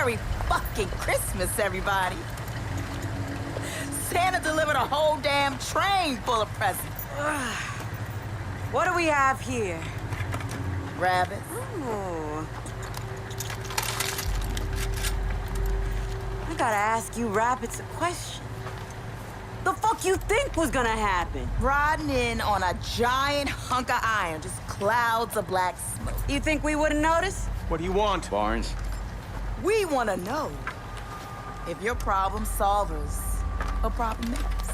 Merry fucking Christmas, everybody. Santa delivered a whole damn train full of presents. What do we have here? Rabbits. Ooh. I gotta ask you rabbits a question. The fuck you think was gonna happen? Riding in on a giant hunk of iron, just clouds of black smoke. You think we wouldn't notice? What do you want? Barnes. We want to know if you're problem solvers or problem makers.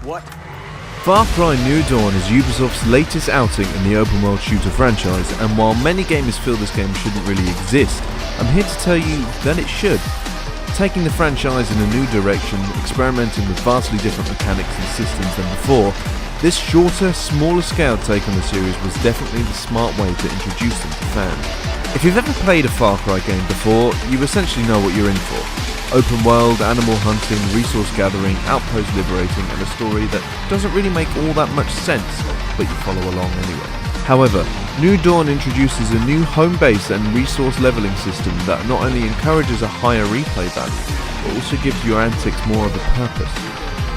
What? Far Cry New Dawn is Ubisoft's latest outing in the open-world shooter franchise, and while many gamers feel this game shouldn't really exist, I'm here to tell you that it should. Taking the franchise in a new direction, experimenting with vastly different mechanics and systems than before, this shorter, smaller scale take on the series was definitely the smart way to introduce them to fans. If you've ever played a Far Cry game before, you essentially know what you're in for. Open world, animal hunting, resource gathering, outpost liberating, and a story that doesn't really make all that much sense, but you follow along anyway. However, New Dawn introduces a new home base and resource leveling system that not only encourages a higher replay value, but also gives your antics more of a purpose.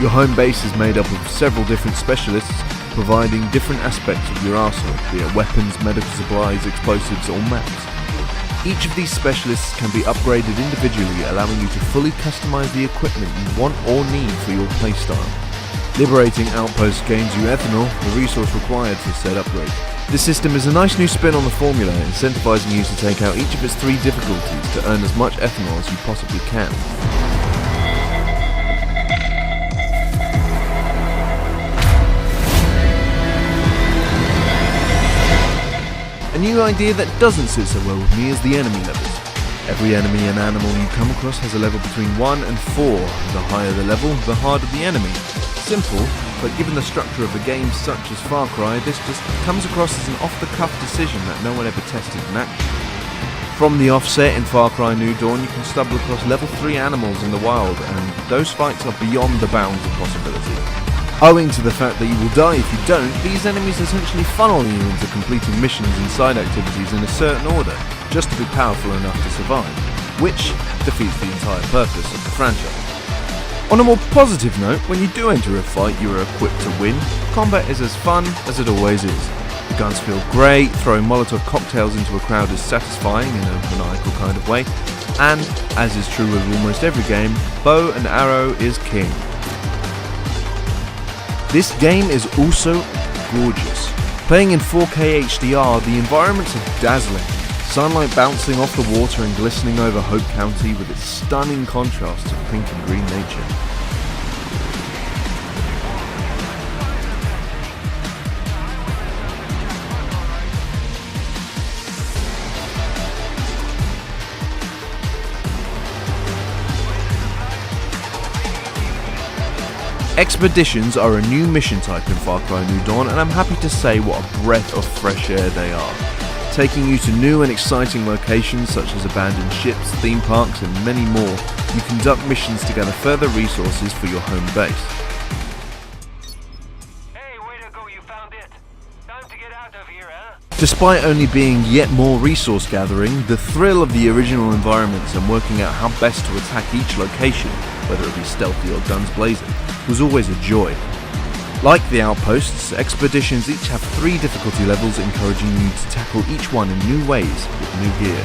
Your home base is made up of several different specialists, providing different aspects of your arsenal, be it weapons, medical supplies, explosives, or maps. Each of these specialists can be upgraded individually, allowing you to fully customize the equipment you want or need for your playstyle. Liberating outposts gains you ethanol, the resource required for said upgrade. This system is a nice new spin on the formula, incentivizing you to take out each of its 3 difficulties to earn as much ethanol as you possibly can. A new idea that doesn't sit so well with me is the enemy levels. Every enemy and animal you come across has a level between 1 and 4. The higher the level, the harder the enemy. Simple, but given the structure of a game such as Far Cry, this just comes across as an off-the-cuff decision that no one ever tested in action. From the offset in Far Cry New Dawn, you can stumble across level 3 animals in the wild, and those fights are beyond the bounds of possibility. Owing to the fact that you will die if you don't, these enemies essentially funnel you into completing missions and side activities in a certain order, just to be powerful enough to survive, which defeats the entire purpose of the franchise. On a more positive note, when you do enter a fight you are equipped to win, combat is as fun as it always is. The guns feel great, throwing Molotov cocktails into a crowd is satisfying in a maniacal kind of way, and, as is true with almost every game, bow and arrow is king. This game is also gorgeous. Playing in 4K HDR, the environments are dazzling. Sunlight bouncing off the water and glistening over Hope County with its stunning contrast to pink and green nature. Expeditions are a new mission type in Far Cry New Dawn, and I'm happy to say what a breath of fresh air they are. Taking you to new and exciting locations such as abandoned ships, theme parks and many more, you conduct missions to gather further resources for your home base. Hey, way to go, you found it. Time to get out of here, huh? Despite only being yet more resource gathering, the thrill of the original environments and working out how best to attack each location, whether it be stealthy or guns blazing, was always a joy. Like the outposts, expeditions each have 3 difficulty levels, encouraging you to tackle each one in new ways with new gear.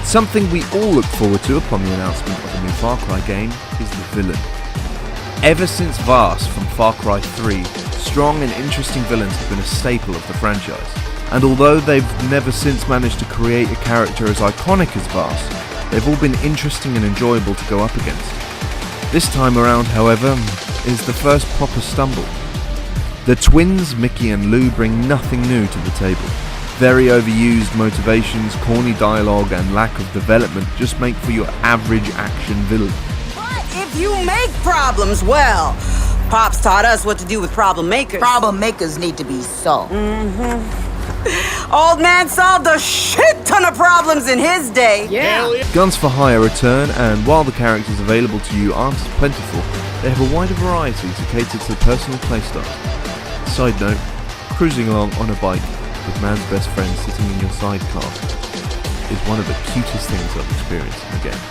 Something we all look forward to upon the announcement of a new Far Cry game is the villain. Ever since Vaas from Far Cry 3, strong and interesting villains have been a staple of the franchise. And although they've never since managed to create a character as iconic as Vaas, they've all been interesting and enjoyable to go up against. This time around, however, is the first proper stumble. The twins, Mickey and Lou, bring nothing new to the table. Very overused motivations, corny dialogue and lack of development just make for your average action villain. But if you make problems, well, Pops taught us what to do with problem makers. Problem makers need to be solved. Old man solved a shit ton of problems in his day. Yeah. Guns for hire return, and while the characters available to you aren't as plentiful, they have a wider variety to cater to personal playstyles. Side note, cruising along on a bike with man's best friend sitting in your sidecar. is one of the cutest things I've experienced in the game.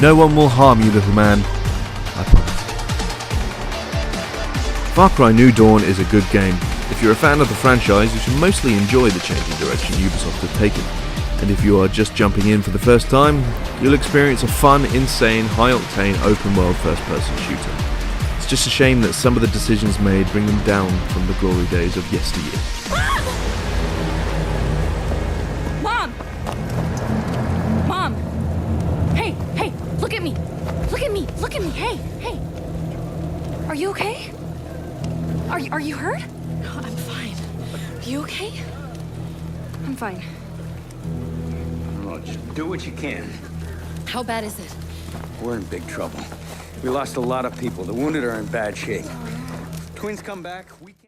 No one will harm you, little man. I promise. Far Cry New Dawn is a good game. If you're a fan of the franchise, you should mostly enjoy the changing direction Ubisoft have taken. And if you are just jumping in for the first time, you'll experience a fun, insane, high-octane, open-world first-person shooter. It's just a shame that some of the decisions made bring them down from the glory days of yesteryear. Mom! Mom! Hey, hey, look at me! Look at me! Look at me! Hey, hey! Are you okay? Are you hurt? I'm fine. Are you okay? I'm fine. Oh, just do what you can. How bad is it? We're in big trouble. We lost a lot of people. The wounded are in bad shape. Twins come back, we can't...